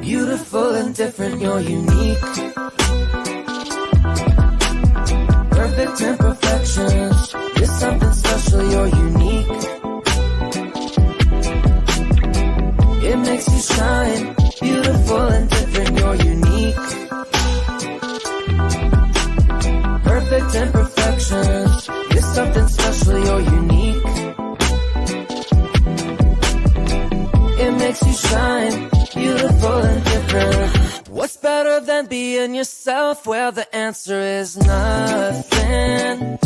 Beautiful and different, you're unique. Perfect imperfections, you're something special, you're unique. It makes you shine. Beautiful and different, you're unique. Perfect imperfections, you're something special, you're unique. It makes you shine. Beautiful and different. What's better than being yourself? Well, the answer is nothing.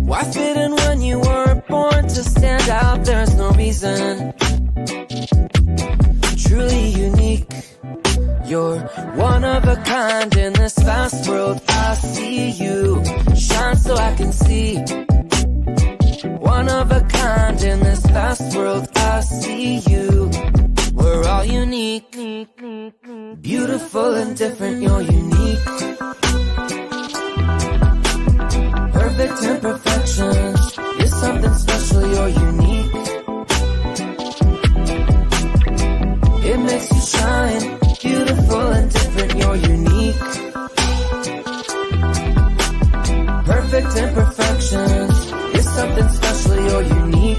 Why fit in when you weren't born to stand out? There's no reason. Truly unique. You're one of a kind in this vast world. I see you shine so I can see. One of a kind in this vast world. I see you. We're all unique. Beautiful and different, you're unique. Perfect imperfections, you're something special, you're unique. It makes you shine. Beautiful and different, you're unique. Perfect imperfections, you're something special, you're unique.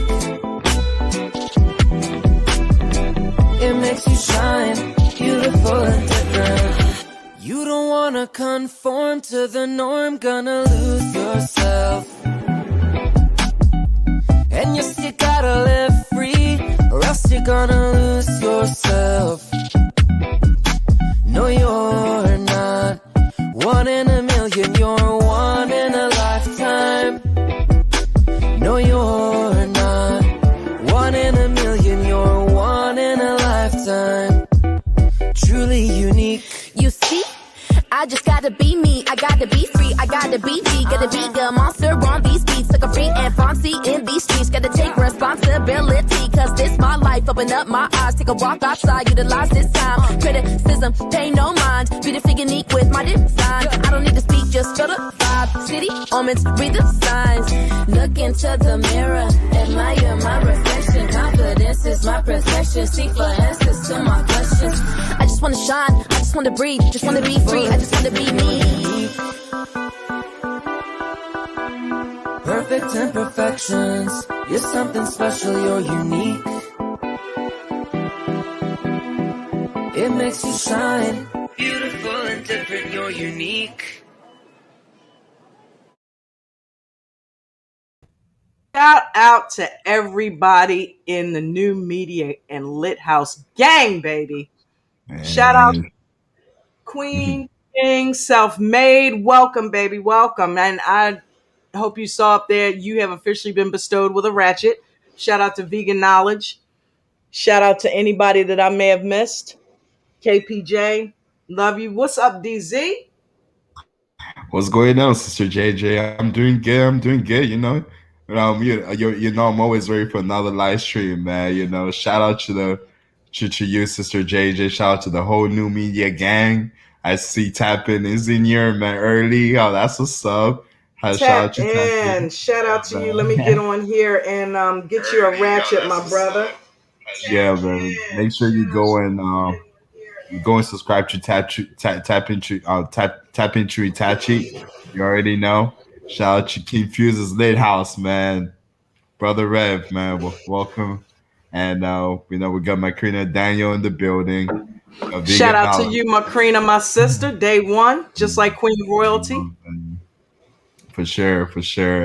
It makes you shine, beautiful and different. You don't wanna conform to the norm, gonna lose yourself. And yes, you gotta live free, or else you're gonna lose yourself. No, you're not one in a million, you're one in a lifetime. No, you're not one in a million, you're one in a lifetime. Truly unique. You see, I just gotta be me, I gotta be free, I gotta be G, gotta be a monster on these beats, like a free and fancy in these streets, gotta take responsibility, cause this my life, open up my eyes, take a walk outside, utilize this time, criticism, pay no mind, beautifully unique with my design, I don't need to speak, just feel the vibe, city, omens, read the signs, look into the mirror, admire my reflection, confidence is my protection, seek for answers to my questions, I just wanna shine, I just wanna breathe, just wanna be free, I just wanna be me. Perfect imperfections, you're something special, you're unique. It makes you shine. Beautiful and different, you're unique. Shout out to everybody in the New Media and Lit House gang, baby. Shout out to Queen, King, Self-Made. Welcome, baby. Welcome. And I hope you saw up there, you have officially been bestowed with a ratchet. Shout out to Vegan Knowledge. Shout out to anybody that I may have missed. KPJ, love you. What's up, DZ? What's going on, Sister JJ? I'm doing good. I'm doing good. You know, I'm always ready for another live stream, man. You know, shout out to to you, Sister JJ. Shout out to the whole new media gang. I see Tappin is in here, man. Early. Oh, that's what's up. Shout out Tap to in. Tappin. Shout out to you. Let me Man. get on here and get you a ratchet, my brother. Yeah, man. Make sure you go and subscribe to Tap into Itachi. You already know. Shout out to King Fuse's Lit House, man. Brother Rev, man. Welcome. And we got Macrina Daniel in the building. Shout Vegan out to Knowledge. you, Macrina, my sister. Day one, just like Queen Royalty. For sure,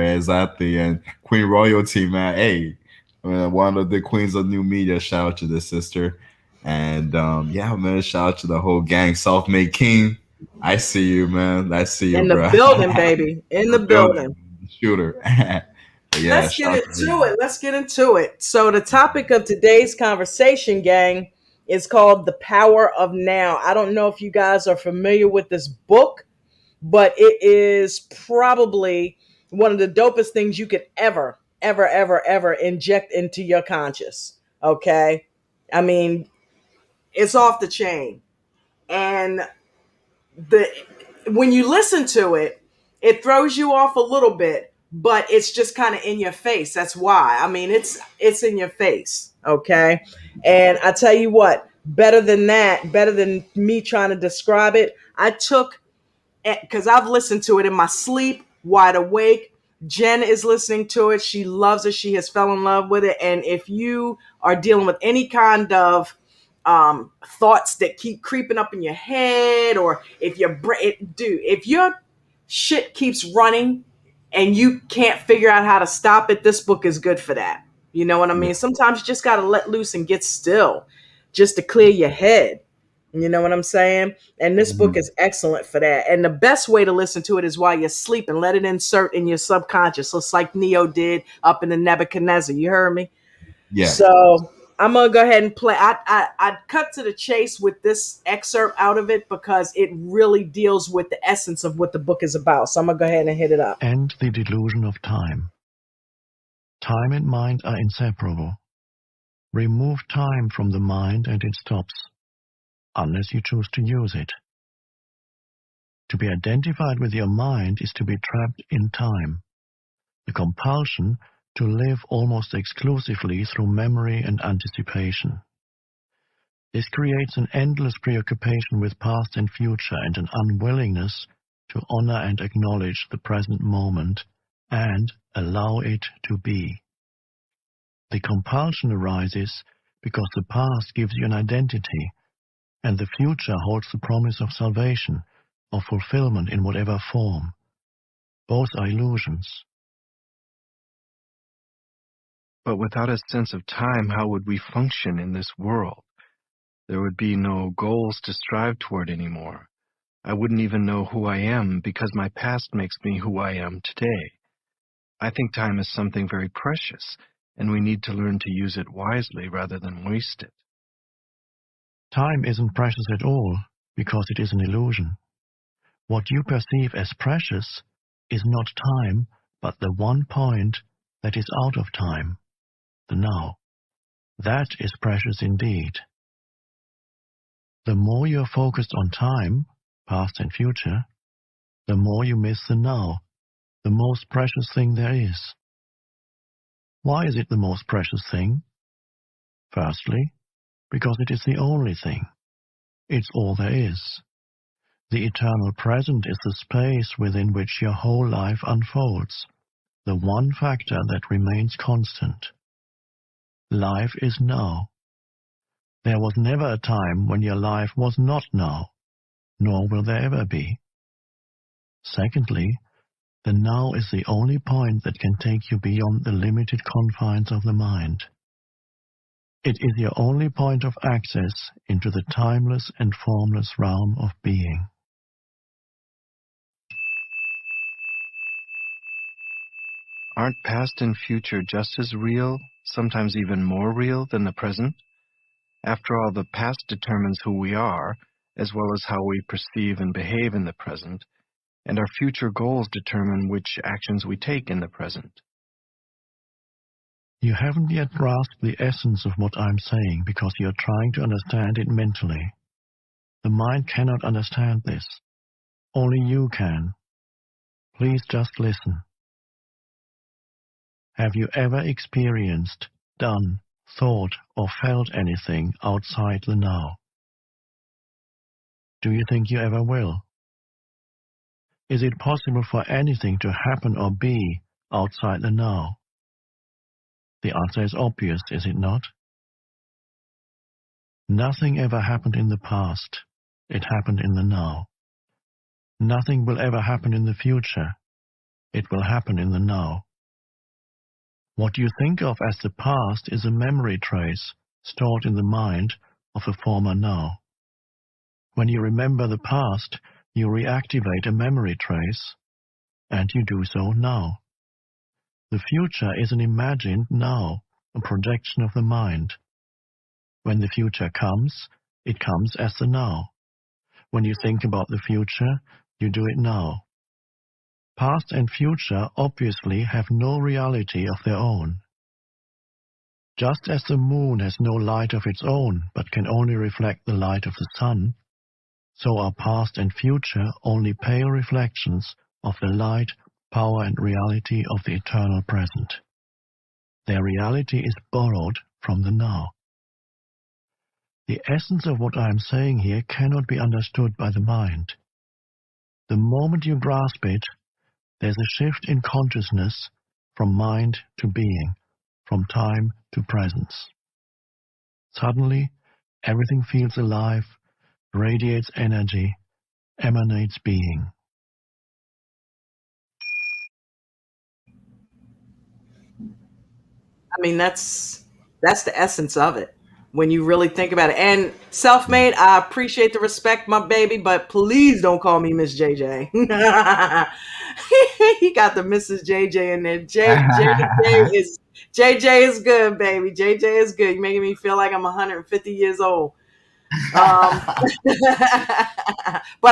exactly. And Queen Royalty, man. Hey, one of the queens of new media. Shout out to the sister. And yeah, man, shout out to the whole gang. Self-made king. I see you, man. I see you, In the bro. building, baby. In the building. Shooter. Yeah, Let's get into it. Let's get into it. So the topic of today's conversation, gang, is called The Power of Now. I don't know if you guys are familiar with this book, but it is probably one of the dopest things you could ever inject into your conscious. Okay? I mean, it's off the chain. And when you listen to it, it throws you off a little bit, but it's just kind of in your face. That's why. I mean, it's in your face, okay? And I tell you what, better than me trying to describe it, I took, because I've listened to it in my sleep, wide awake. Jen is listening to it. She loves it. She has fell in love with it. And if you are dealing with any kind of thoughts that keep creeping up in your head, or if your shit keeps running and you can't figure out how to stop it, this book is good for that. You know what I mean? Yeah. Sometimes you just got to let loose and get still just to clear your head. You know what I'm saying? And this book is excellent for that. And the best way to listen to it is while you're sleeping. Let it insert in your subconscious, just like Neo did up in the Nebuchadnezzar. You heard me? Yeah. So I'm gonna go ahead and play. I cut to the chase with this excerpt out of it because it really deals with the essence of what the book is about. So I'm gonna go ahead and hit it up. And the delusion of time. Time and mind are inseparable. Remove time from the mind and it stops, unless you choose to use it. To be identified with your mind is to be trapped in time. The compulsion to live almost exclusively through memory and anticipation. This creates an endless preoccupation with past and future and an unwillingness to honor and acknowledge the present moment and allow it to be. The compulsion arises because the past gives you an identity, and the future holds the promise of salvation, of fulfillment in whatever form. Both are illusions. But without a sense of time, how would we function in this world? There would be no goals to strive toward anymore. I wouldn't even know who I am because my past makes me who I am today. I think time is something very precious, and we need to learn to use it wisely rather than waste it. Time isn't precious at all because it is an illusion. What you perceive as precious is not time, but the one point that is out of time, the now. That is precious indeed. The more you are focused on time, past and future, the more you miss the now, the most precious thing there is. Why is it the most precious thing? Firstly, because it is the only thing. It's all there is. The eternal present is the space within which your whole life unfolds, the one factor that remains constant. Life is now. There was never a time when your life was not now, nor will there ever be. Secondly, the now is the only point that can take you beyond the limited confines of the mind. It is your only point of access into the timeless and formless realm of being. Aren't past and future just as real, sometimes even more real than the present? After all, the past determines who we are, as well as how we perceive and behave in the present, and our future goals determine which actions we take in the present. You haven't yet grasped the essence of what I'm saying because you're trying to understand it mentally. The mind cannot understand this. Only you can. Please just listen. Have you ever experienced, done, thought, or felt anything outside the now? Do you think you ever will? Is it possible for anything to happen or be outside the now? The answer is obvious, is it not? Nothing ever happened in the past. It happened in the now. Nothing will ever happen in the future. It will happen in the now. What you think of as the past is a memory trace stored in the mind of a former now. When you remember the past, you reactivate a memory trace, and you do so now. The future is an imagined now, a projection of the mind. When the future comes, it comes as the now. When you think about the future, you do it now. Past and future obviously have no reality of their own. Just as the moon has no light of its own, but can only reflect the light of the sun, so are past and future only pale reflections of the light, power, and reality of the eternal present. Their reality is borrowed from the now. The essence of what I am saying here cannot be understood by the mind. The moment you grasp it, there's a shift in consciousness from mind to being, from time to presence. Suddenly, everything feels alive, radiates energy, emanates being. I mean, that's the essence of it when you really think about it. And self-made, I appreciate the respect, my baby, but please don't call me Miss JJ. He got the Mrs. JJ in there. JJ is good, baby. JJ is good. You're making me feel like I'm 150 years old. But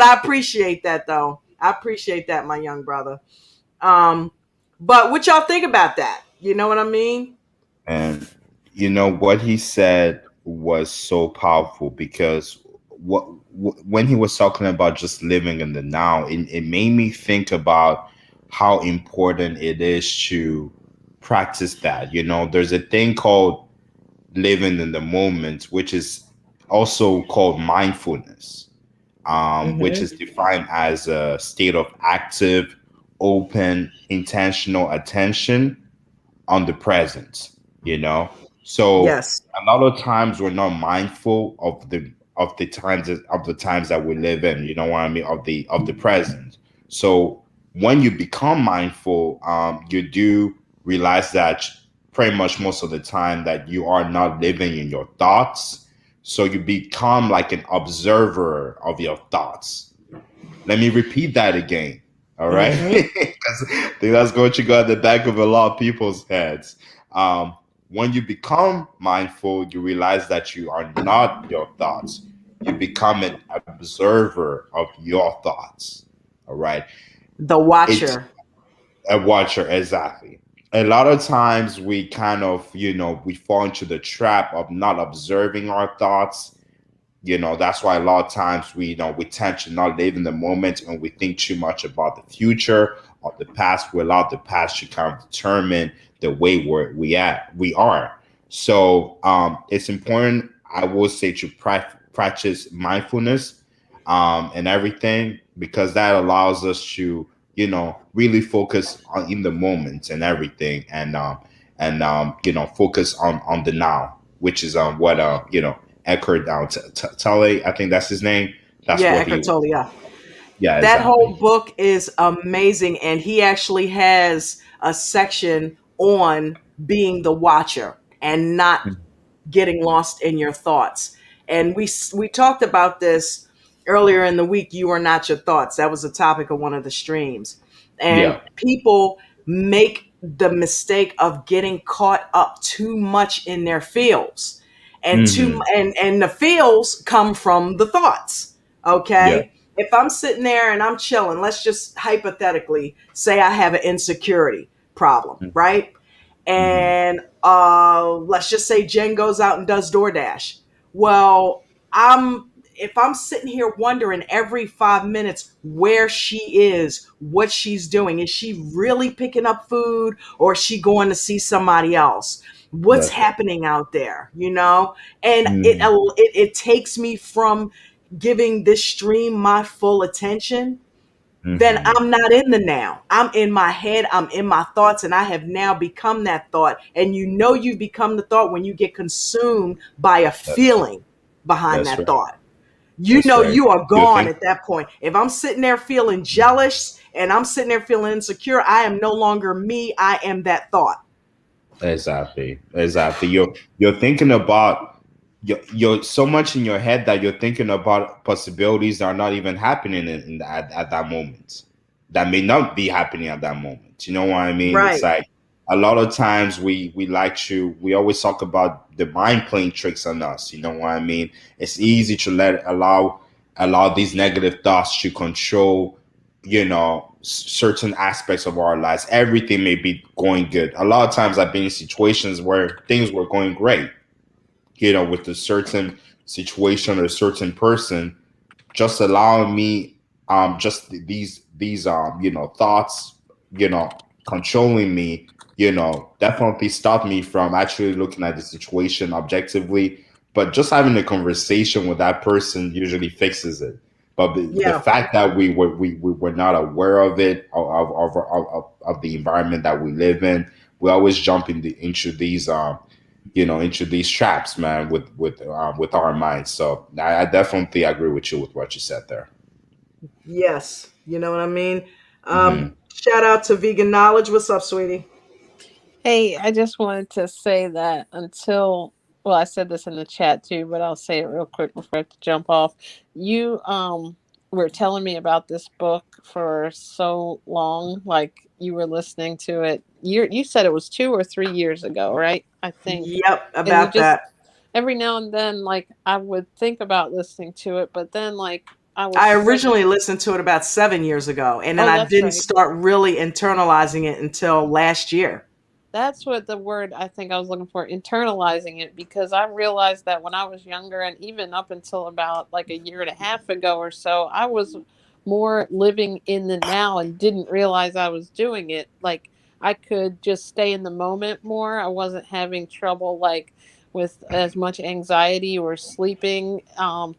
I appreciate that, though. I appreciate that, my young brother. But what y'all think about that? You know what I mean? And what he said was so powerful because when he was talking about just living in the now, it made me think about how important it is to practice that. There's a thing called living in the moment, which is also called mindfulness, which is defined as a state of active, open, intentional attention on the present, so Yes. a lot of times we're not mindful of the times that we live in, you know what I mean, of the present. So when you become mindful, you do realize that pretty much most of the time that you are not living in your thoughts, so you become like an observer of your thoughts. Let me repeat that again. All right. Because I think that's going to go at the back of a lot of people's heads. When you become mindful, you realize that you are not your thoughts. You become an observer of your thoughts. All right. The It's watcher. a watcher, exactly. A lot of times we kind of, we fall into the trap of not observing our thoughts. That's why a lot of times we tend to not live in the moment, and we think too much about the future or the past. We allow the past to kind of determine the way we are. So it's important, I will say, to practice mindfulness and everything, because that allows us to really focus on in the moment and everything, and focus on the now, which is what Eckhart Tolle, I think that's his name. That's Yeah, what he Eckhart was. Tolle. Yeah. Yeah, That whole exactly. book is amazing, and he actually has a section on being the watcher and not getting lost in your thoughts. And we talked about this earlier in the week. You are not your thoughts. That was the topic of one of the streams. And Yeah. people make the mistake of getting caught up too much in their feels, and Mm-hmm. and the feels come from the thoughts. Yeah. Okay, if I'm sitting there and I'm chilling, let's just hypothetically say I have an insecurity problem, right? Mm-hmm. And let's just say Jen goes out and does DoorDash. Well, if I'm sitting here wondering every 5 minutes where she is, what she's doing, is she really picking up food, or is she going to see somebody else? What's That's right. happening out there, you know? And Mm-hmm. it takes me from giving this stream my full attention. Then Mm-hmm. I'm not in the now. I'm in my head, I'm in my thoughts, and I have now become that thought. And you know you've become the thought when you get consumed by a feeling behind That's that right. thought. You That's know right. you are You gone think at that point. If I'm sitting there feeling jealous and I'm sitting there feeling insecure, I am no longer me. I am that thought. exactly, exactly. You're thinking about you're so much in your head that you're thinking about possibilities that are not even happening at that moment. That may not be happening at that moment. You know what I mean? It's Right. like a lot of times we always talk about the mind playing tricks on us. You know what I mean? It's easy to allow these negative thoughts to control, certain aspects of our lives. Everything may be going good. A lot of times I've been in situations where things were going great, with a certain situation or a certain person, just allowing me, just these thoughts, controlling me, definitely stopped me from actually looking at the situation objectively. But just having a conversation with that person usually fixes it. But the Yeah. fact that we were not aware of it, of the environment that we live in, we always jump into these traps, man, with our minds. So I definitely agree with you with what you said there. Yes. You know what I mean? Hmm. Shout out to Vegan Knowledge. What's up, sweetie? Hey, I just wanted to say that well, I said this in the chat too, but I'll say it real quick before I have to jump off. You were telling me about this book for so long, like you were listening to it. You said it was 2 or 3 years ago, right? I think. Yep, And you about just that. every now and then, like I would think about listening to it, but then like I was I stuck. originally listened to it about 7 years ago, and then Oh, I that's didn't right. start really internalizing it until last year. That's what the word I think I was looking for, internalizing it, because I realized that when I was younger and even up until about like a year and a half ago or so, I was more living in the now and didn't realize I was doing it. Like I could just stay in the moment more. I wasn't having trouble like with as much anxiety or sleeping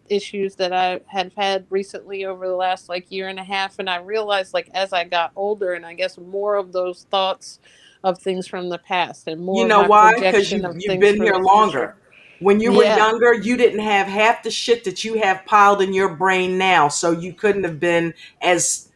issues that I had had recently over the last like year and a half. And I realized like as I got older and I guess more of those thoughts of things from the past and You more of know my why? Because projection of you've things been for here the future. longer. When you were Yeah, younger, you didn't have half the shit that you have piled in your brain now, so you couldn't have been as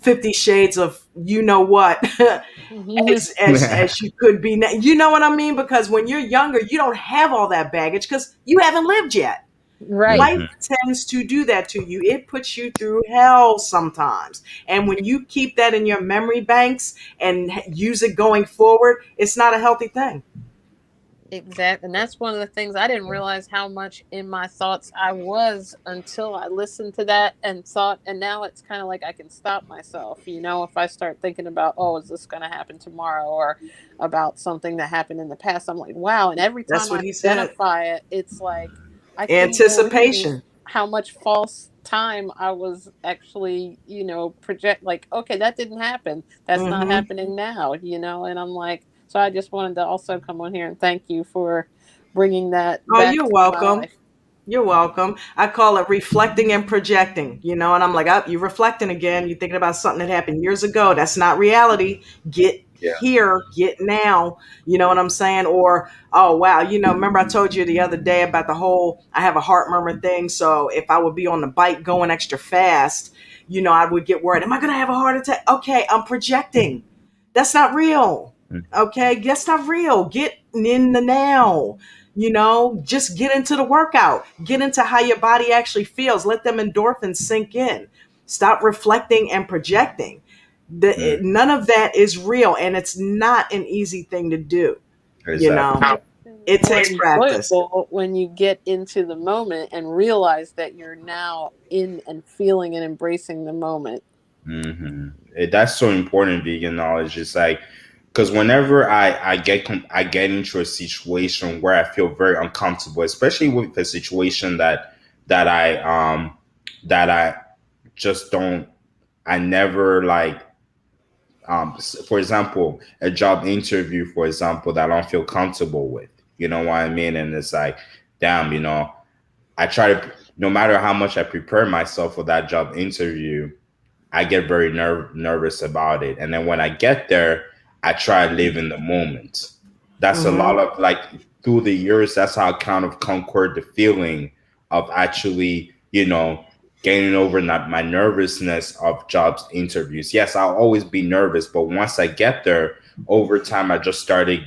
50 shades of you know what as you could be now. You know what I mean? Because when you're younger, you don't have all that baggage because you haven't lived yet. right. Life tends to do that to you. It puts you through hell sometimes. And when you keep that in your memory banks and use it going forward, it's not a healthy thing. Exactly. And that's one of the things I didn't realize how much in my thoughts I was until I listened to that and thought. And now it's kind of like I can stop myself, if I start thinking about, oh, is this going to happen tomorrow, or about something that happened in the past. I'm like, wow. And every That's time what I he said. identify it, it's like I couldn't believe Anticipation. how much false time I was actually, project like, okay, that didn't happen. That's not Hmm. happening now, and I'm like, so I just wanted to also come on here and thank you for bringing that Oh, back you're to my welcome. life. You're welcome. I call it reflecting and projecting, and I'm like, oh, you're reflecting again. You're thinking about something that happened years ago. That's not reality. Get Yeah. here, get now. You know what I'm saying? Or, oh, wow, remember I told you the other day about the whole, I have a heart murmur thing. So if I would be on the bike going extra fast, I would get worried. Am I going to have a heart attack? Okay, I'm projecting. That's not real. Okay, that's not real. Get in the now. Just get into the workout, get into how your body actually feels, let them endorphins sink in, stop reflecting and projecting. None of that is real, and it's not an easy thing to do. You Exactly. know, it More takes practice. enjoyable when you get into the moment and realize that you're now in and feeling and embracing the moment. That's so important. Vegan knowledge is like, because whenever I get into a situation where I feel very uncomfortable, especially with a situation that I that I just don't I never like, for example, a job interview, for example, that I don't feel comfortable with. You know what I mean? And it's like, damn, I try to, no matter how much I prepare myself for that job interview, I get very nervous about it. And then when I get there, I try to live in the moment. That's a Hmm. lot of like, through the years, that's how I kind of conquered the feeling of actually, gaining over my nervousness of jobs interviews. Yes, I'll always be nervous, but once I get there, over time, I just started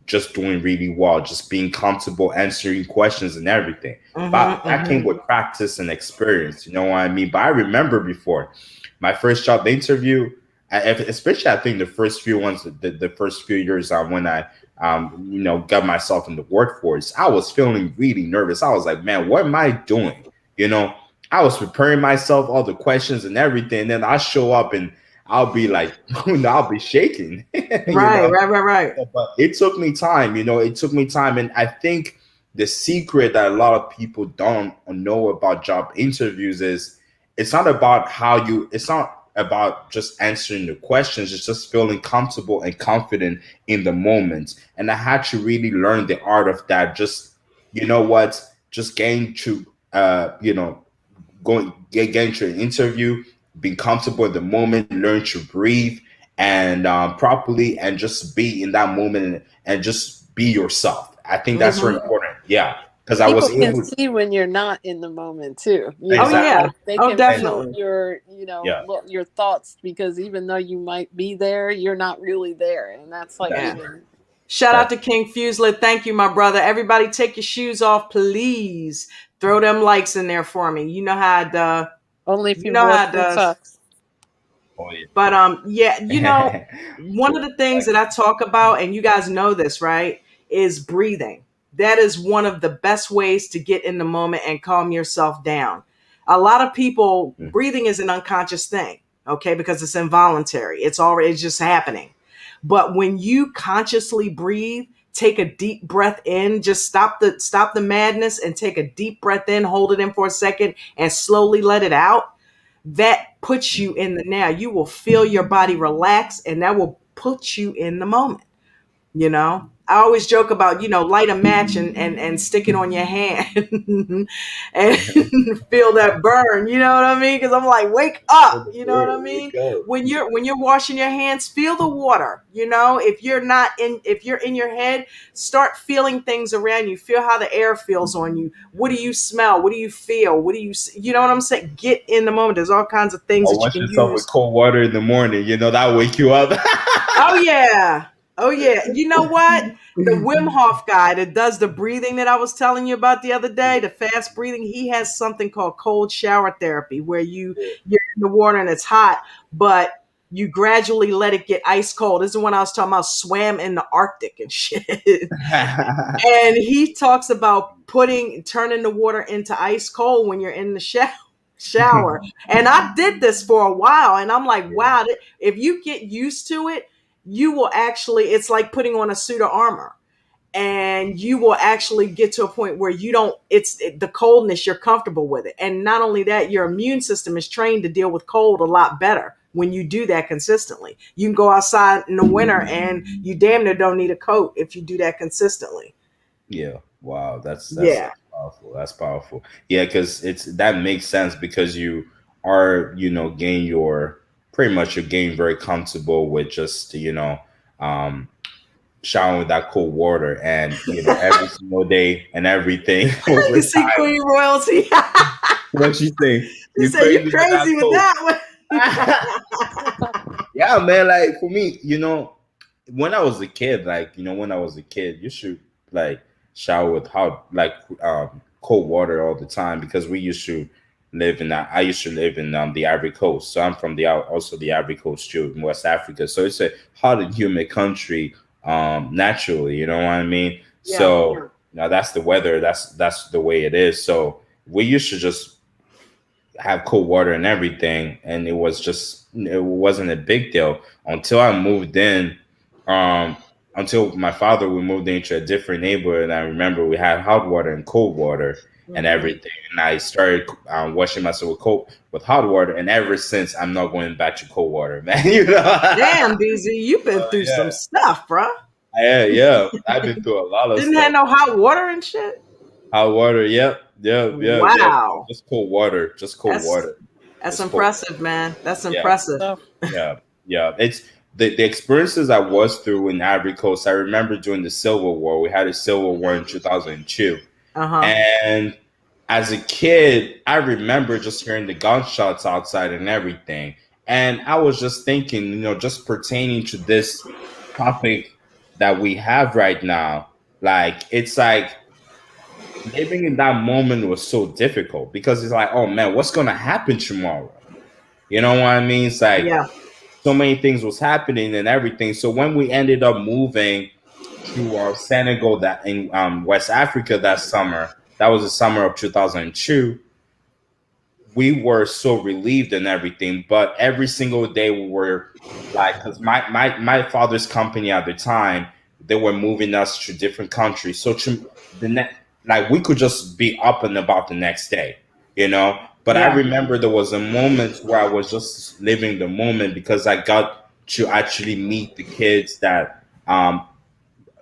just doing really well, just being comfortable answering questions and everything. But that came Hmm. with practice and experience, you know what I mean? But I remember before my first job interview, especially I think the first few ones, the first few years when I, got myself in the workforce, I was feeling really nervous. I was like, man, what am I doing? You know, I was preparing myself, all the questions and everything. And then I show up and I'll be like, I'll be shaking, you Right, know. right, right, right. But it took me time, it took me time. And I think the secret that a lot of people don't know about job interviews is it's not about just answering the questions, it's just feeling comfortable and confident in the moment. And I had to really learn the art of that. Just, just getting to, getting to an interview, being comfortable in the moment, learn to breathe and properly, and just be in that moment, and just be yourself. I think that's very Hmm. important. Yeah, because I was People can able. see when you're not in the moment too. Oh Exactly. yeah. Like they Oh can feel definitely. your, Yeah, your thoughts, because even though you might be there, you're not really there, and that's like that's Yeah. even. Shout out that's to King Fuselet. Thank you, my brother. Everybody take your shoes off, please. Throw them likes in there for me. You know how it Only if you you know wore how it flip does. socks. oh But yeah, yeah. one of Well, the things like, that I talk about, and you guys know this, right, is breathing. That is one of the best ways to get in the moment and calm yourself down. A lot of people, breathing is an unconscious thing, okay, because it's involuntary. It's just happening. But when you consciously breathe, take a deep breath in, just stop the madness and take a deep breath in, hold it in for a second and slowly let it out. That puts you in the now. You will feel your body relax and that will put you in the moment. I always joke about, light a match and stick it on your hand and feel that burn. You know what I mean? Because I'm like, wake up. You know what I mean? When you're washing your hands, feel the water. If you're in your head, start feeling things around you. Feel how the air feels on you. What do you smell? What do you feel? You know what I'm saying? Get in the moment. There's all kinds of things or that you wash can yourself with use. cold water in the morning. That'll wake you up. Oh yeah. Oh yeah. You know what? The Wim Hof guy that does the breathing that I was telling you about the other day, the fast breathing, he has something called cold shower therapy where you're in the water and it's hot, but you gradually let it get ice cold. This is when I was talking about swam in the Arctic and shit. And he talks about turning the water into ice cold when you're in the shower. And I did this for a while and I'm like, wow, if you get used to it, you will actually, it's like putting on a suit of armor and you will actually get to a point where the coldness, you're comfortable with it. And not only that, your immune system is trained to deal with cold a lot better when you do that consistently. You can go outside in the winter and you damn near don't need a coat if you do that consistently. Yeah. Wow. That's Yeah. powerful. That's powerful. Yeah, because that makes sense because you are, gain your pretty much you're getting very comfortable with just, um showering with that cold water and every single day and everything over You see time. Queen Royalty? What you think? He You said, you crazy with that crazy with cold? that one. Yeah, man. Like for me, when I was a kid, you should like shower with hot, like cold water all the time because we used to live in I used to live in the Ivory Coast. So I'm from also the Ivory Coast too, in West Africa. So it's a hot and humid country, naturally. You know what I mean? Yeah. So now that's the weather. That's the way it is. So we used to just have cold water and everything, and it wasn't a big deal until I moved in. Um, until my father we moved into a different neighborhood, and I remember we had hot water and cold water and Hmm. everything, and I started washing myself with hot water, and ever since I'm not going back to cold water, man. You know. Damn, DZ, you've been through some Yeah, stuff, bruh. yeah. I've been through a lot of Didn't have stuff. no hot water and shit. Hot water, yep. Wow, Just cold water, just cold that's water, that's just cold. impressive, man. That's Yeah. Good impressive. stuff. Yeah, yeah. It's the experiences I was through in Ivory Coast. I remember during the Civil War. We had a Civil War in 2002, Uh huh. and as a kid, I remember just hearing the gunshots outside and everything. And I was just thinking, just pertaining to this topic that we have right now, like it's like living in that moment was so difficult because it's like, oh man, what's gonna happen tomorrow? You know what I mean? It's like Yeah. so many things was happening and everything. So when we ended up moving to Senegal, that in West Africa that summer, that was the summer of 2002, we were so relieved and everything. But every single day we were like, because my father's company at the time, they were moving us to different countries. So the next, like we could just be up and about the next day, you know. But I Yeah. remember there was a moment where I was just living the moment because I got to actually meet the kids that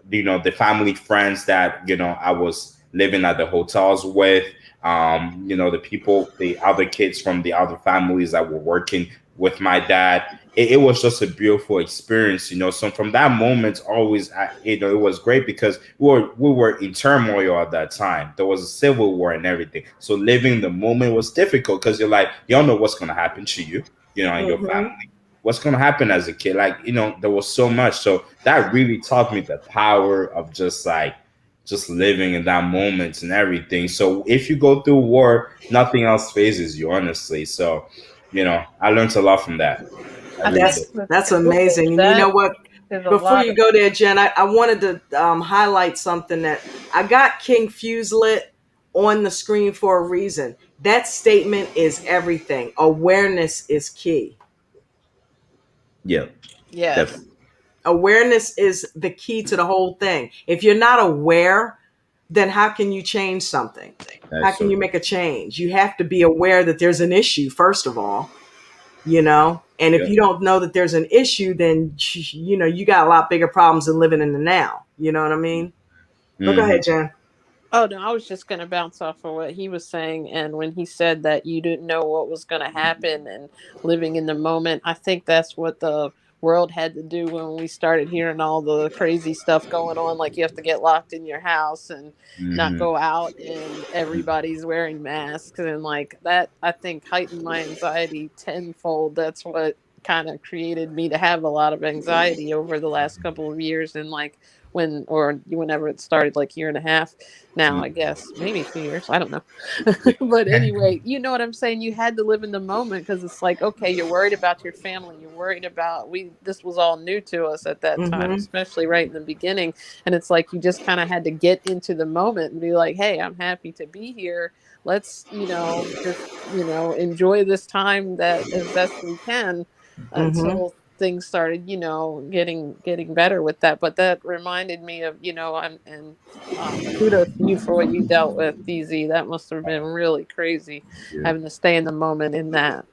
the family friends that I was living at the hotels with, the people, the other kids from the other families that were working with my dad. It was just a beautiful experience, so from that moment always, it was great because we were in turmoil at that time. There was a civil war and everything, so living the moment was difficult because you're like, you don't know what's going to happen to you, and your Hmm. family, what's going to happen as a kid. Like, there was so much. So that really taught me the power of just living in that moment and everything. So if you go through war, nothing else phases you, honestly. So, I learned a lot from that. I I really think did. That's with amazing. And you know that, what? there's a Before lot you of go there, Jen, I wanted to highlight something that I got King Fuselit on the screen for a reason. That statement is everything. Awareness is key. Yeah, yes. definitely. Awareness is the key to the whole thing. If you're not aware, then how can you change something? How That's can so you true. make a change? You have to be aware that there's an issue, first of all. And if Yeah. you don't know that there's an issue, then you got a lot bigger problems than living in the now. You know what I mean? But go Hmm. ahead, Jen. Oh no, I was just going to bounce off of what he was saying, and when he said that you didn't know what was going to happen and living in the moment, I think that's what the world had to do when we started hearing all the crazy stuff going on, like you have to get locked in your house and not Hmm. go out, and everybody's wearing masks, and like that, I think heightened my anxiety tenfold. That's what kind of created me to have a lot of anxiety over the last couple of years, and like whenever it started, like year and a half now, I guess maybe 2 years, I don't know. But anyway, you know what I'm saying, you had to live in the moment because it's like, okay, you're worried about your family, you're worried about, we this was all new to us at that time, Mm-hmm. especially right in the beginning, and it's like you just kind of had to get into the moment and be like, hey, I'm happy to be here, let's just enjoy this time that as best we can Mm-hmm. until things started getting better with that. But that reminded me of and kudos to you for what you dealt with, DZ. That must have been really crazy, Yeah. having to stay in the moment in that.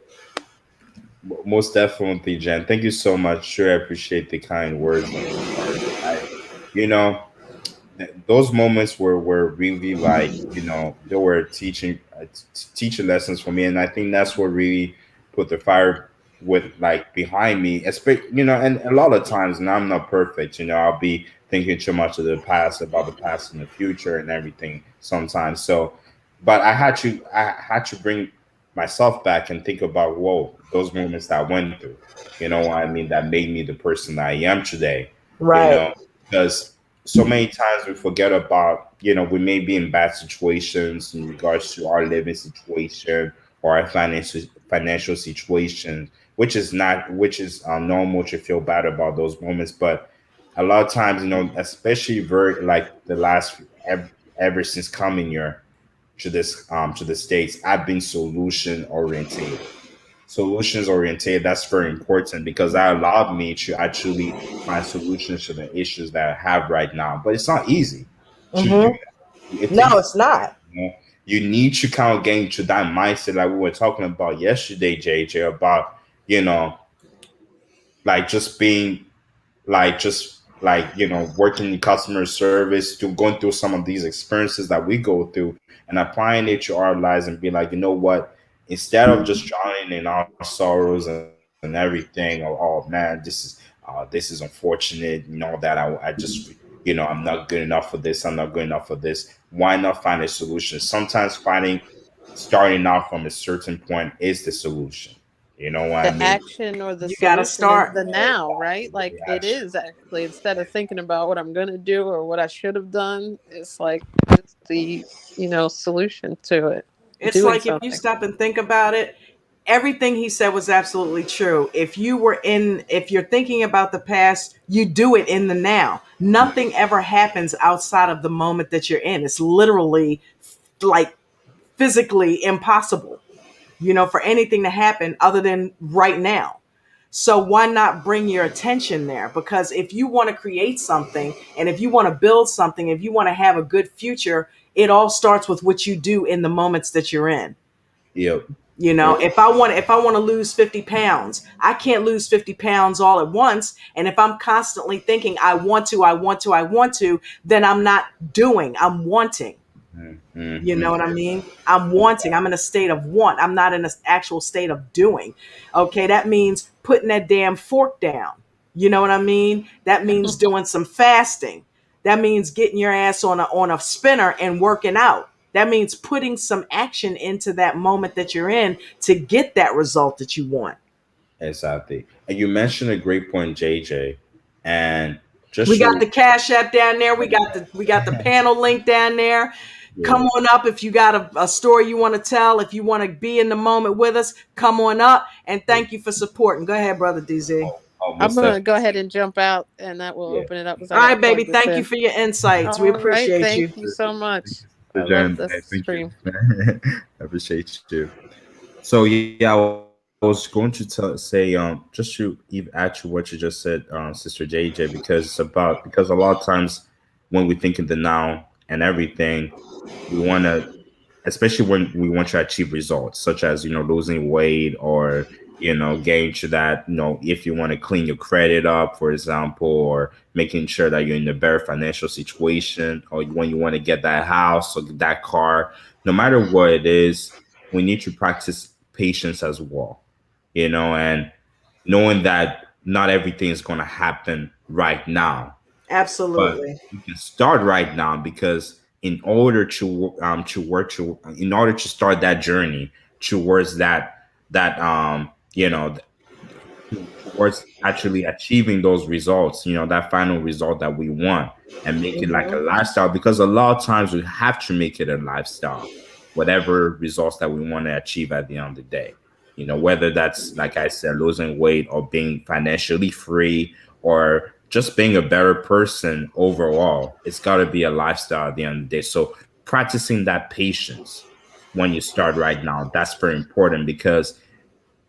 Most definitely, Jen. Thank you so much. Sure, I appreciate the kind words on your part. You know, those moments were really like, they were teaching lessons for me, and I think that's what really put the fire with like behind me. And a lot of times, and I'm not perfect, I'll be thinking too much of the past, about the past and the future and everything sometimes. So, but I had to bring myself back and think about, whoa, those moments that I went through, what I mean, that made me the person I am today, you Right. know because so many times we forget about, we may be in bad situations in regards to our living situation, or a financial situation, which is not which is normal to feel bad about those moments. But a lot of times, especially very like the last ever since coming here to the states, I've been solutions oriented. That's very important because that allowed me to actually find solutions to the issues that I have right now. But it's not easy to do Mm-hmm. that. It No, takes it's not. you need to kind of get into that mindset like we were talking about yesterday, JJ, about you know like just being like just like working in customer service, to going through some of these experiences that we go through and applying it to our lives and be like, you know what, instead of just drowning in our sorrows and everything, or oh man, this is unfortunate, that I just I'm not good enough for this, I'm not good enough for this. Why not find a solution? Sometimes finding starting out from a certain point is the solution. You know what I The mean? action or the You got to solution is start. the now, right? Like it Action. is actually, instead of thinking about what I'm going to do or what I should have done, it's like it's the, solution to it, It's doing like if you something. stop and think about it, everything he said was absolutely true. If you're thinking about the past, you do it in the now. Nothing ever happens outside of the moment that you're in. It's literally like physically impossible, for anything to happen other than right now. So why not bring your attention there? Because if you want to create something and if you want to build something, if you want to have a good future, it all starts with what you do in the moments that you're in. Yep. Yep. If I want to lose 50 pounds, I can't lose 50 pounds all at once. And if I'm constantly thinking I want to, I want to, I want to, then I'm not doing, I'm wanting. You know Mm-hmm. what I mean? I'm wanting. I'm in a state of want. I'm not in an actual state of doing. Okay, that means putting that damn fork down. You know what I mean? That means doing some fasting. That means getting your ass on a spinner and working out. That means putting some action into that moment that you're in to get that result that you want. Exactly. And you mentioned a great point, JJ. And just We got to the Cash App down there. We got the panel link down there. Come yeah. on up if you got a story you want to tell. If you want to be in the moment with us, come on up. And thank you for supporting. Go ahead, brother DZ. I'm Most going to go definitely. ahead and jump out, and that will Yeah. open it up because All I got to right, baby. plug this Thank you in. for your insights. We All right. appreciate Thank you. you so much. I Mr. love Jen, this thank you. stream. I appreciate you. So yeah, I was going to say just to add to what you just said, Sister JJ, because a lot of times when we think in the now and everything, we want to, especially when we want to achieve results such as losing weight, or getting to that, if you want to clean your credit up, for example, or making sure that you're in a better financial situation, or when you want to get that house or that car. No matter what it is, we need to practice patience as well, and knowing that not everything is going to happen right now, but Absolutely. you can start right now, because in order to start that journey towards that towards actually achieving those results, that final result that we want, and make it like a Hmm. lifestyle, because a lot of times we have to make it a lifestyle, whatever results that we want to achieve at the end of the day. Whether that's, like I said, losing weight, or being financially free, or just being a better person overall, it's got to be a lifestyle at the end of the day. So practicing that patience when you start right now, that's very important, because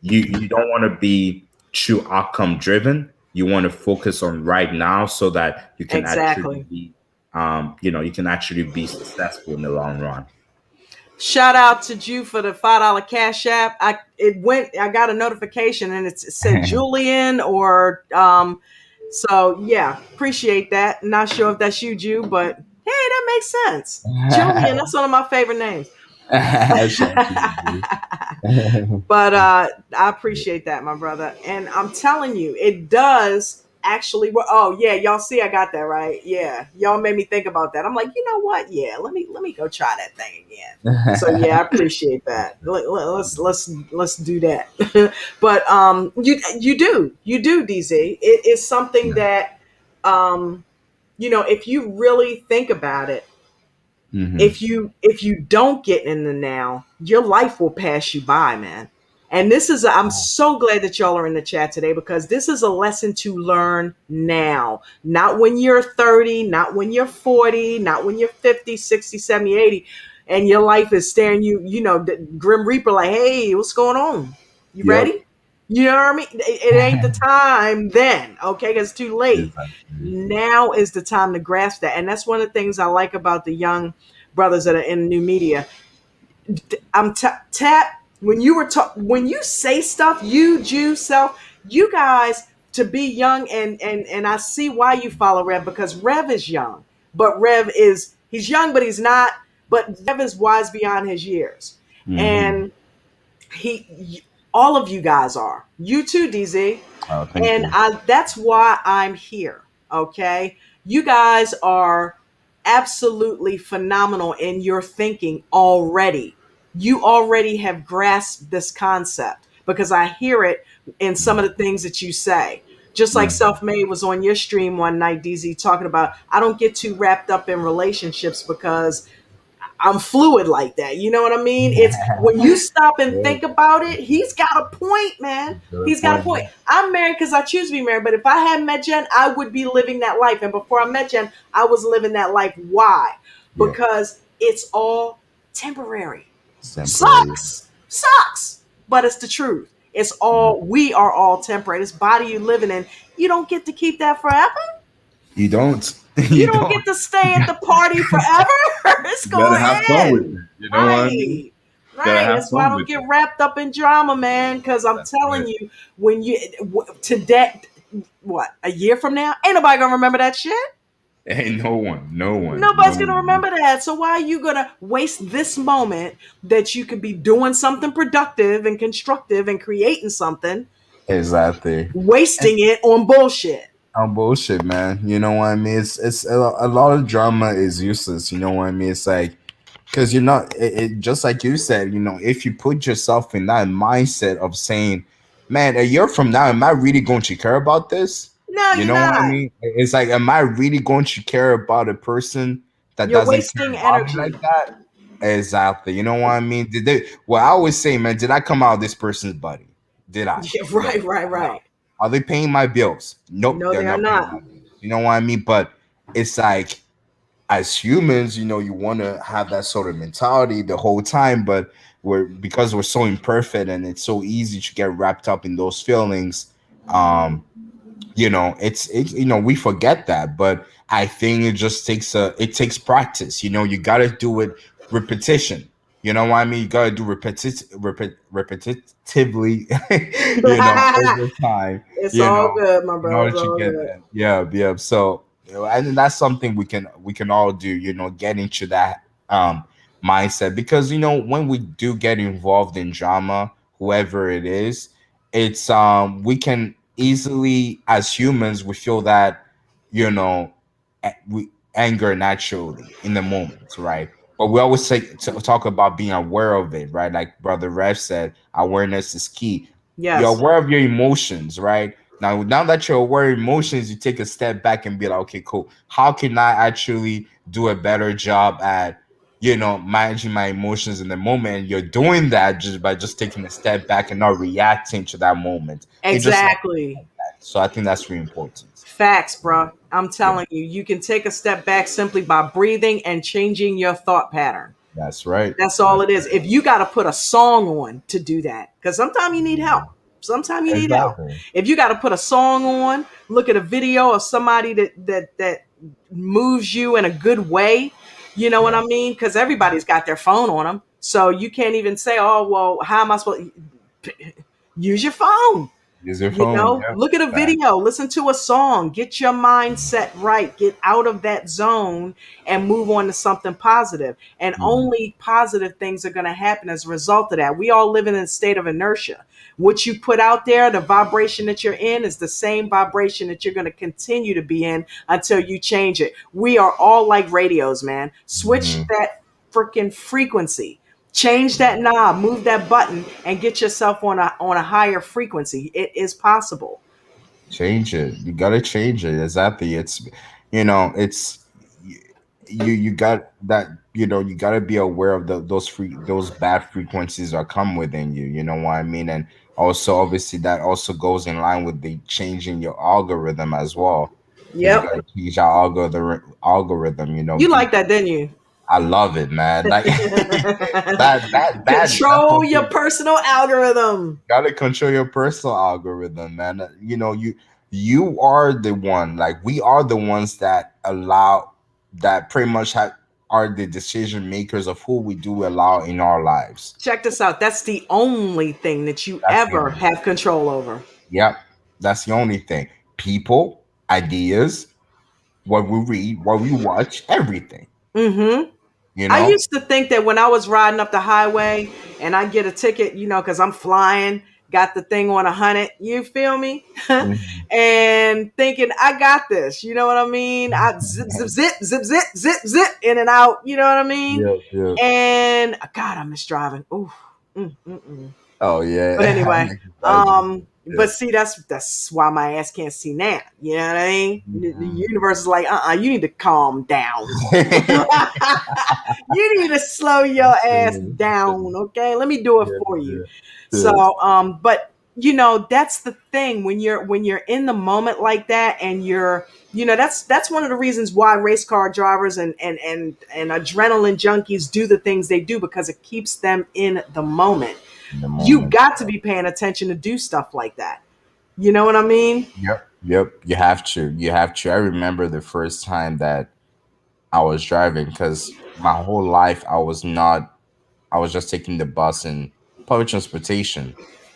you don't want to be too outcome driven. You want to focus on right now, so that you can actually Exactly. be you can actually be successful in the long run. Shout out to Jew for the $5 Cash App. I got a notification and it said Julian or so yeah, appreciate that. Not sure if that's you, Jew, but hey, that makes sense. Julian, that's one of my favorite names. Thank you. But I appreciate that, my brother. And I'm telling you, it does actually work. Oh yeah, y'all see I got that right. Yeah. Y'all made me think about that. I'm like, you know what? Yeah, let me go try that thing again. So yeah, I appreciate that. Let's do that. But you do DZ. It is something that if you really think about it, Mm-hmm. If you don't get in the now, your life will pass you by, man. And this is I'm so glad that y'all are in the chat today, because this is a lesson to learn now. Not when you're 30, not when you're 40, not when you're 50, 60, 70, 80, and your life is staring you, the Grim Reaper like, "Hey, what's going on? You Yep. ready?" You know what I mean? It ain't the time then, okay? 'Cause it's too late. Exactly. Now is the time to grasp that. And that's one of the things I like about the young brothers that are in new media. I'm tap when you were when you say stuff, you self, you guys, to be young, and I see why you follow Rev, because Rev is young, but he's young, but he's not. But Rev is wise beyond his years, Mm-hmm. and all of you guys are. You too, DZ. Oh, thank And you. that's why I'm here. Okay. You guys are absolutely phenomenal in your thinking already. You already have grasped this concept, because I hear it in some of the things that you say. Just like Mm-hmm. Self Made was on your stream one night, DZ, talking about, I don't get too wrapped up in relationships because I'm fluid like that. You know what I mean? It's when you stop and Yeah, think about it, he's got a point, man. good He's got a point. point. I'm married because I choose to be married, but if I hadn't met Jen, I would be living that life. And before I met Jen, I was living that life. Why? Yeah, Because it's all temporary. it's temporary. Sucks. But it's the truth. We are all temporary. This body you living in, you don't get to keep that forever. You don't. You You don't don't. get to stay at the party forever. It's You gotta going have to fun with end. it. You know what I mean? Right. Gotta Right. have That's why I fun don't with get it. wrapped up in drama, man. Because I'm That's telling right. you, when today, what, a year from now, ain't nobody gonna remember that shit. Ain't no one. No one. No Nobody's gonna one. remember that. So why are you gonna waste this moment that you could be doing something productive and constructive and creating something, Exactly. And wasting it on bullshit? on bullshit, man. You know what I mean? It's a lot of drama is useless. You know what I mean? It's like, because you're not just like you said, if you put yourself in that mindset of saying, man, a year from now, am I really going to care about this? No, You you're know what I not. mean? It's like, am I really going to care about a person that You're doesn't care wasting about me like energy. that? Exactly. You know what I mean? Well, I always say, man, did I come out of this person's body? Did I? Yeah, Yes. right, right, No. right. Are they paying my bills? Nope, No, they're they are not paying not. my bills. You know what I mean? But it's like, as humans, you want to have that sort of mentality the whole time, but because we're so imperfect and it's so easy to get wrapped up in those feelings. um we forget that, but I think it takes practice. You got to do it repetition. You know what I mean? You got to do repetitively, over time, It's you all know good, my in bro. order It's to all get good. that. Yeah, yeah. So, I think that's something we can all do, get into that mindset, because when we do get involved in drama, whoever it is, it's we can easily, as humans, we feel that, we anger naturally in the moment, right? But we always talk about being aware of it, right? Like Brother Rev said, awareness is key. You're Yes. aware of your emotions, right? Now that you're aware of emotions, you take a step back and be like, okay, cool. How can I actually do a better job at, managing my emotions in the moment? And you're doing that just by just taking a step back and not reacting to that moment. It just like Exactly. that. So I think that's really important. Facts, bro. I'm Yeah, telling you, you can take a step back simply by breathing and changing your thought pattern. that's right. That's all That's it is. right. If you got to put a song on to do that, because sometimes you need help. Sometimes you need help. Exactly. If you got to put a song on, look at a video of somebody that moves you in a good way. You know what Yeah. I mean? Because everybody's got their phone on them, so you can't even say, "Oh, well, how am I supposed?" Use your phone. Use your phone. Yeah. Look at a Fact. video, listen to a song, get your mindset right, get out of that zone and move on to something positive. And Mhm. only positive things are going to happen as a result of that. We all live in a state of inertia. What you put out there, the vibration that you're in, is the same vibration that you're going to continue to be in until you change it. We are all like radios, man. Switch Mhm. that freaking frequency. Change that knob, move that button, and get yourself on a higher frequency. It is possible. Change it. You gotta change it. Exactly. It's you got that, you got to be aware of those bad frequencies that come within you, you know what I mean? And also obviously that also goes in line with the changing your algorithm as well, because you Yep. got to change our algorithm, You like that, didn't you? I love it, man. Like that Control whole your thing. personal algorithm. Gotta control your personal algorithm, man. You are the one, like we are the ones that allow, that pretty much are the decision makers of who we do allow in our lives. Check this out. That's the only thing that you That's the ever only. have control over. Yep, that's the only thing. People, ideas, what we read, what we watch, everything. Mm-hmm. You I know. used to think that when I was riding up the highway and I get a ticket, because I'm flying, got the thing on 100, you feel me? Mhm. And thinking, I got this, you know what I mean? I zip, zip, zip, zip, zip, zip, zip, in and out, you know what I mean? Yeah, yeah. And God, I miss driving. Ooh. Mm, mm, mm. Oh But yeah, I anyway, like driving. Yeah. but see, that's why my ass can't see now. You know what I mean? The Mhm. universe is like, you need to calm down. You need to slow your ass down, okay? Let me do it Yeah, for you. yeah, So, yeah. but that's the thing when you're in the moment like that, and that's one of the reasons why race car drivers and adrenaline junkies do the things they do, because it keeps them in the moment. In the You moment. got to be paying attention to do stuff like that. You know what I mean? Yep. Yep. You have to. You have to. I remember the first time that I was driving, because my whole life I was just taking the bus and public transportation.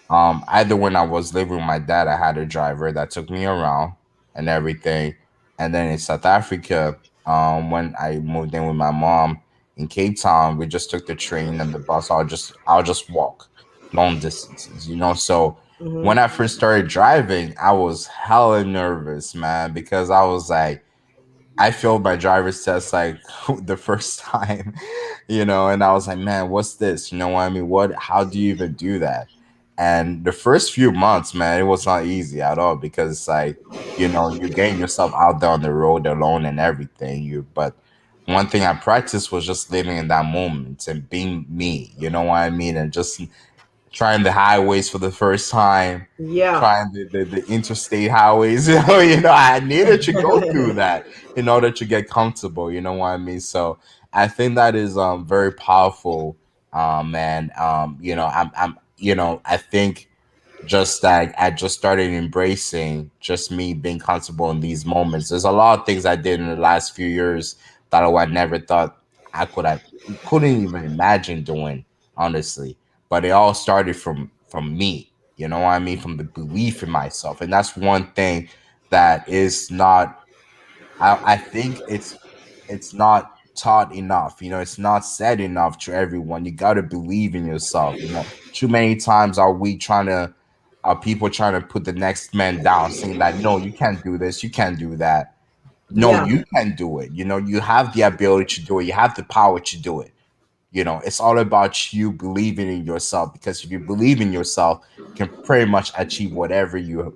Either when I was living with my dad, I had a driver that took me around and everything. And then in South Africa, when I moved in with my mom in Cape Town, we just took the train and the bus. I'll just walk long distances, So when Hmm. I first started driving, I was hella nervous, man, because I was like, I failed my driver's test like the first time, and I was like, man, what's this? You know what I mean? How do you even do that? And the first few months, man, it was not easy at all, because it's like, you're getting yourself out there on the road alone and everything. But one thing I practiced was just living in that moment and being me, you know what I mean? And just trying the highways for the first time, Yeah. trying the interstate highways. I needed to go through that in order to get comfortable. You know what I mean? So I think that is very powerful, man. I think just that I just started embracing just me being comfortable in these moments. There's a lot of things I did in the last few years that I never thought I couldn't even imagine doing, honestly. But it all started from me. You know what I mean? From the belief in myself. And that's one thing that is not, I think it's not taught enough. It's not said enough to everyone. You got to believe in yourself. Too many times are people trying to put the next man down, saying that no, you can't do this, you can't do that. No, Yeah. you can do it. You have the ability to do it. You have the power to do it. It's all about you believing in yourself, because if you believe in yourself, you can pretty much achieve whatever you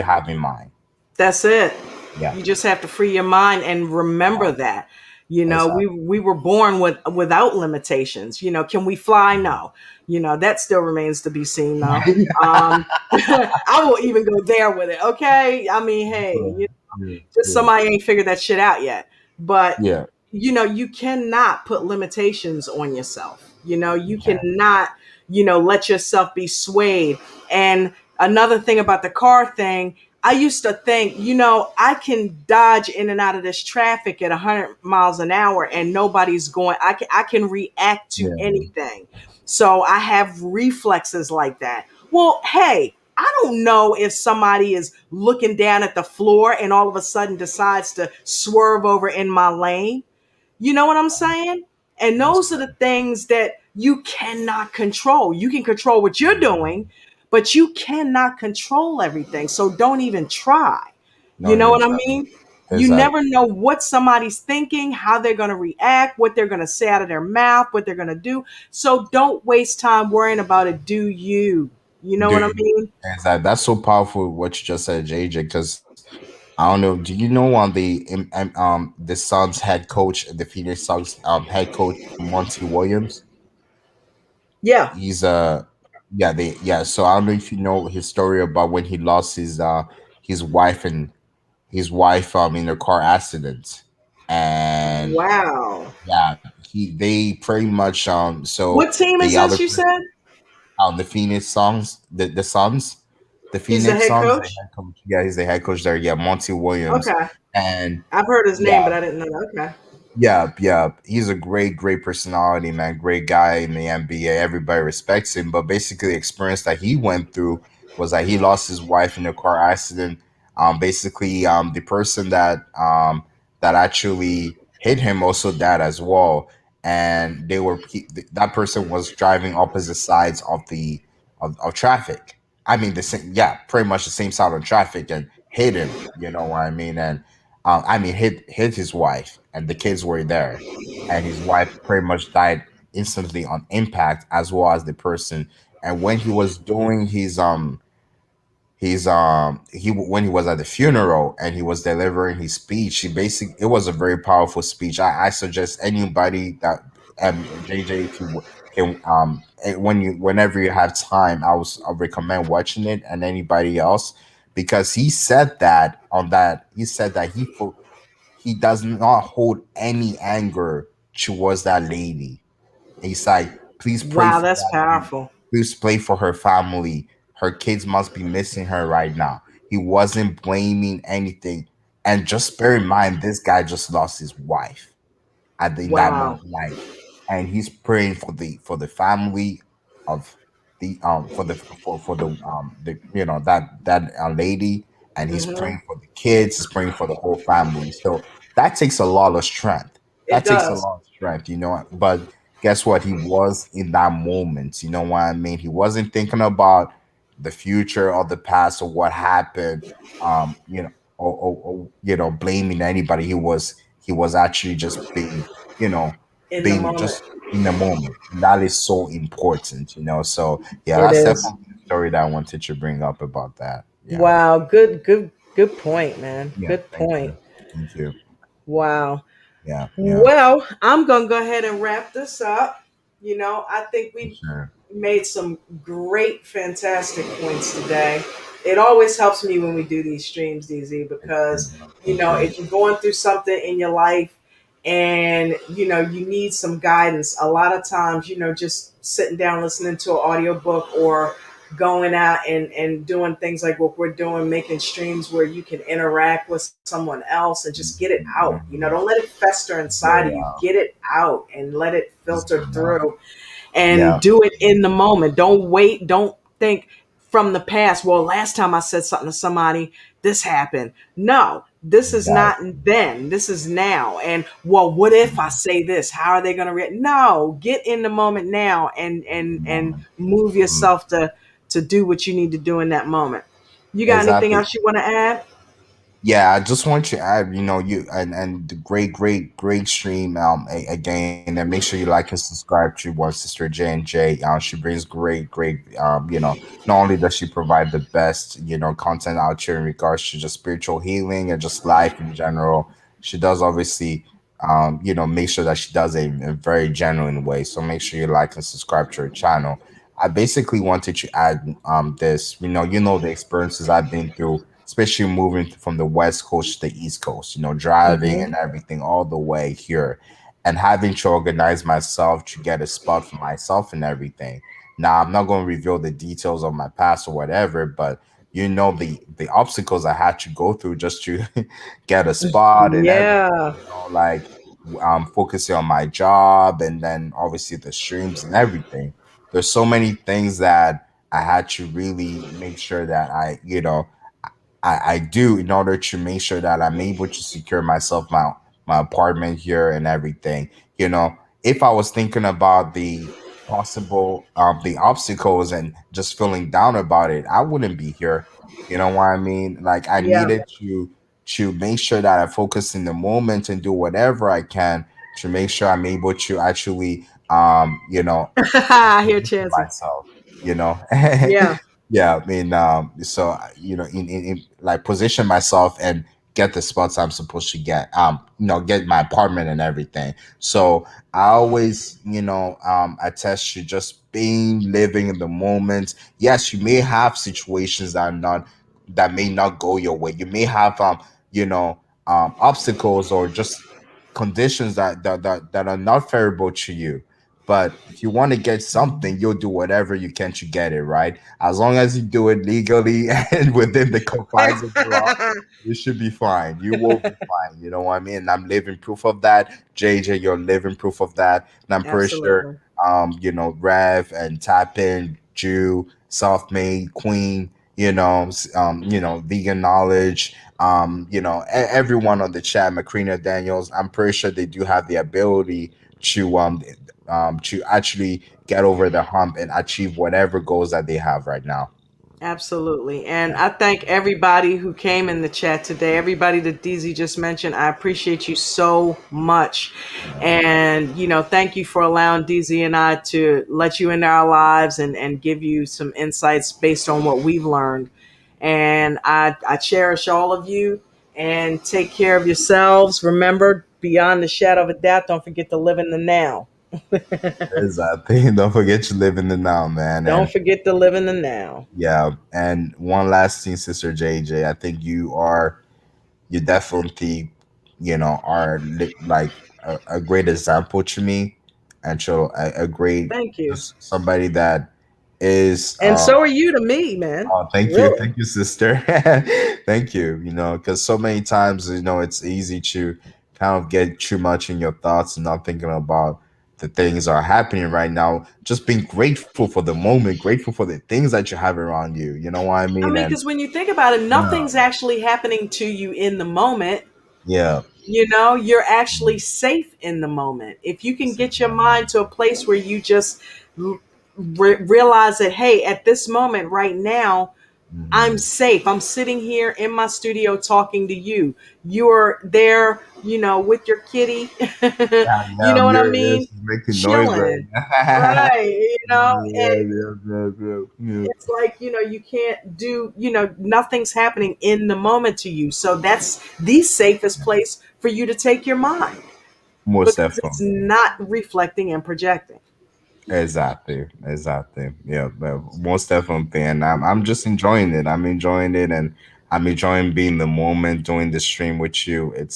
have in mind. That's it. Yeah, You just have to free your mind and remember that. We exactly. were born without limitations. Can we fly? No. That still remains to be seen though. I will even go there with it. Okay. I mean, hey, Yeah, just yeah, somebody ain't figured that shit out yet. But yeah, you cannot put limitations on yourself. You yeah, cannot, let yourself be swayed. And another thing about the car thing, I used to think, I can dodge in and out of this traffic at 100 miles an hour and nobody's going. I can react to yeah. anything. So I have reflexes like that. Well, hey, I don't know if somebody is looking down at the floor and all of a sudden decides to swerve over in my lane. You know what I'm saying? And That's those are the things that you cannot control. You can control what you're doing, but you cannot control everything. So don't even try. You not know even what I try. mean? You Exactly. never know what somebody's thinking, how they're going to react, what they're going to say out of their mouth, what they're going to do. So don't waste time worrying about it. Do you? You know what I Dude, mean? exactly. That's so powerful what you just said, JJ, because I don't know. Do you know the Suns head coach, the Phoenix Suns head coach Monty Williams? Yeah. He's yeah, they yeah. So I don't know if you know his story about when he lost his wife and his wife in a car accident, and Wow. yeah, they pretty much so What team is the other this you said? the Phoenix Suns, the Suns, the He's the Phoenix head Suns, the coach? head coach. Yeah, he's the head coach there. Yeah, Monty Williams, Okay. and I've heard his name, yeah, but I didn't know that. Okay. yeah, yeah. He's a great personality, man. Great guy in the NBA. Everybody respects him. But basically, the experience that he went through was that he lost his wife in a car accident. Basically, the person that actually hit him also died as well, and that person was driving opposite sides of of traffic. I mean, the same, yeah, pretty much the same side of traffic, and hit him. You know what I mean? And I mean, hit his wife, and the kids were there, and his wife pretty much died instantly on impact, as well as the person. And when he was doing when he was at the funeral and he was delivering his speech, it was a very powerful speech. I suggest anybody that JJ, if you can whenever you have time, I recommend watching it, and anybody else, because he said that he does not hold any anger towards that lady. He's like, please pray Wow, for that's that lady. powerful. Please pray for her family. Her kids must be missing her right now. He wasn't blaming anything. And just bear in mind, this guy just lost his wife in that Wow. moment, like, and he's praying for the family of the for the that lady, and he's Hmm. praying for the kids, he's praying for the whole family. So that takes a lot of strength. It That takes a does. lot of strength, but guess what? He was in that moment, you know what I mean? He wasn't thinking about the future or the past or what happened, you know, or blaming anybody. He was actually just you know, In the being moment. just in the moment. That is so important. So yeah, It that's is. definitely a story that I wanted to bring up about that. Yeah. Wow. Good point, man. Yeah. Good Thank point. you. Thank you. Wow. Yeah. Yeah. Well, I'm going to go ahead and wrap this up. I think For we sure. made some great, fantastic points today. It always helps me when we do these streams, DZ, Thank you, because, bro. Thank you. if you're going through something in your life and, you need some guidance, a lot of times, just sitting down listening to an audiobook or going out and doing things like what we're doing, making streams where you can interact with someone else and just get it out. Mhm. Don't let it fester Get inside it of you. out. Get it out and let it Just filter get it out. through and Yeah. do it in the moment. Don't wait. Don't think from the past. Well, last time I said something to somebody, this happened. No, this is not Exactly. then. This is now. And well, what if I say this? How are they going to react? No, get in the moment now and Mhm. move Mhm. yourself to do what you need to do in that moment. You got anything Exactly. else you want to add? Yeah, I just want to add, you and the great stream again, and make sure you like and subscribe to one sister J&J. She brings great not only does she provide the best content out here in regards to just spiritual healing and just life in general. She does obviously make sure that she does it in a very genuine way. So make sure you like and subscribe to her channel. I basically wanted to add this, the experiences I've been through, especially moving from the West Coast to the East Coast, driving Mm-hmm. and everything all the way here, and having to organize myself to get a spot for myself and everything. Now, I'm not going to reveal the details of my past or whatever, but the obstacles I had to go through just to get a spot and everything, Yeah. like focusing on my job, and then obviously the streams and everything. There's so many things that I had to really make sure that I do in order to make sure that I'm able to secure myself my apartment here and everything. If I was thinking about the obstacles and just feeling down about it, I wouldn't be here. You know what I mean? Like, I Yeah. needed to make sure that I focus in the moment and do whatever I can to make sure I'm able to actually I hear position Chancey. myself, you know. Yeah. Yeah, I mean, so like position myself and get the spots I'm supposed to get. Get my apartment and everything. So I always, attest to just being living in the moment. Yes, you may have situations that may not go your way. You may have obstacles or just conditions that are not favorable to you. But if you want to get something, you'll do whatever you can to get it, right? As long as you do it legally and within the confines of the law, you should be fine. You will be fine. You know what I mean? And I'm living proof of that. JJ, you're living proof of that. And I'm pretty sure, Absolutely. Rev and Tapin, Jew, Self-Made, Queen, Vegan Knowledge, everyone on the chat, Macrina Daniels, I'm pretty sure they do have the ability to actually get over the hump and achieve whatever goals that they have right now. Absolutely. And I thank everybody who came in the chat today, everybody that DZ just mentioned. I appreciate you so much. And, thank you for allowing DZ and I to let you into our lives and give you some insights based on what we've learned. And I cherish all of you, and take care of yourselves. Remember, beyond the shadow of a doubt, don't forget to live in the now. Exactly. Don't forget to live in the now, man. Don't And forget to live in the now. yeah, and one last thing, Sister JJ, I think you definitely, are like a great example to me, and so a great, Thank you. just somebody that is And so are you to me, man. oh, Really. thank you, sister. Thank you. Because so many times, it's easy to kind of get too much in your thoughts and not thinking about the things that are happening right now. Just being grateful for the moment, grateful for the things that you have around you. You know what I I mean? mean, And because when you think about it, yeah, nothing's actually happening to you in the moment. yeah, You're actually safe in the moment. If you can get your mind to a place where you just realize that, hey, at this moment right now, I'm mhm. safe. I'm sitting here in my studio talking to you. You're there, with your kitty. Yeah, You yeah, know what I you're mean? just making noise right Chilling. now. Right. Yeah, yeah, yeah, yeah, yeah. It's like, you can't do, nothing's happening in the moment to you. So that's the safest place for you to take your mind, Most because it's definitely. not reflecting and projecting. Exactly, exactly. Yeah, but most definitely. And I'm just enjoying it. I'm enjoying it, and I'm enjoying being in the moment, doing the stream with you. It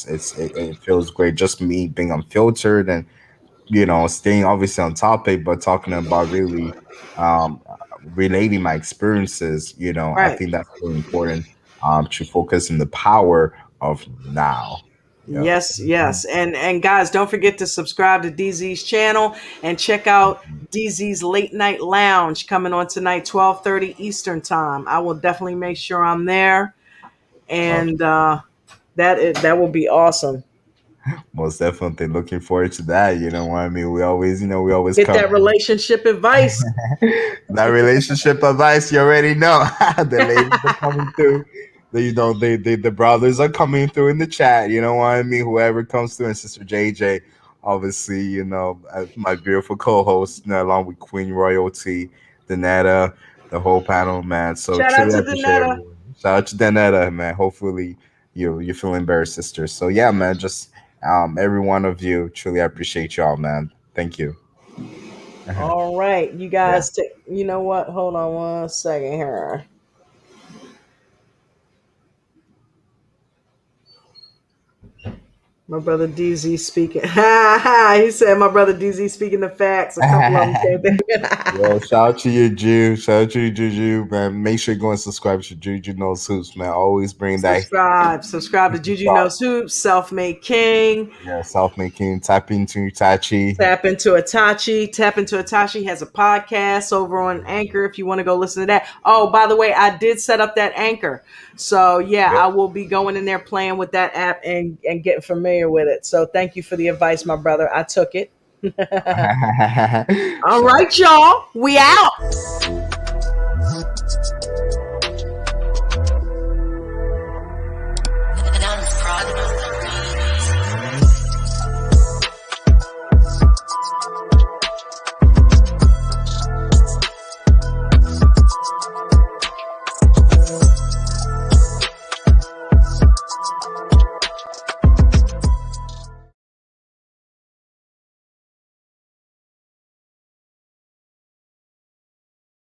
feels great. Just me being unfiltered and staying obviously on topic, but talking about really um relating my experiences. I Right. think that's really important. To focus on the power of now. Yeah. Yes, yes. And guys, don't forget to subscribe to DZ's channel and check out DZ's Late Night Lounge coming on tonight, 12:30 Eastern Time. I will definitely make sure I'm there, Okay. and that will be awesome. Most definitely looking forward to that. You know what I mean? We always Get come that relationship advice. that relationship advice. You already know the ladies are coming through. The brothers are coming through in the chat. You know what I mean? Whoever comes through, and Sister JJ, obviously, my beautiful co-host, along with Queen Royalty, Danetta, the whole panel, man. So Shout out truly to appreciate Danetta. everyone. Shout out to Danetta, man. Hopefully you're feeling better, sister. So yeah, man, just every one of you, truly appreciate y'all, man. Thank you. All right, you Yeah. guys. You know what? Hold on one second here. My brother DZ speaking. He said my brother DZ speaking the facts. A couple of them came Yo, back. shout out to you, Jew. Shout out to you, Juju, man. Make sure you go and subscribe to Juju Knows Hoops, man. Always bring that Subscribe to Juju Knows Hoops, Self Made King. yeah, self-making, tap into Tachi. Tap into Itachi. Tap into Itachi has a podcast over on Anchor if you want to go listen to that. Oh, by the way, I did set up that Anchor. So yeah, Yeah. I will be going in there playing with that app and getting familiar with it. So thank you for the advice, my brother. I took it. All Shout out right, y'all. We out.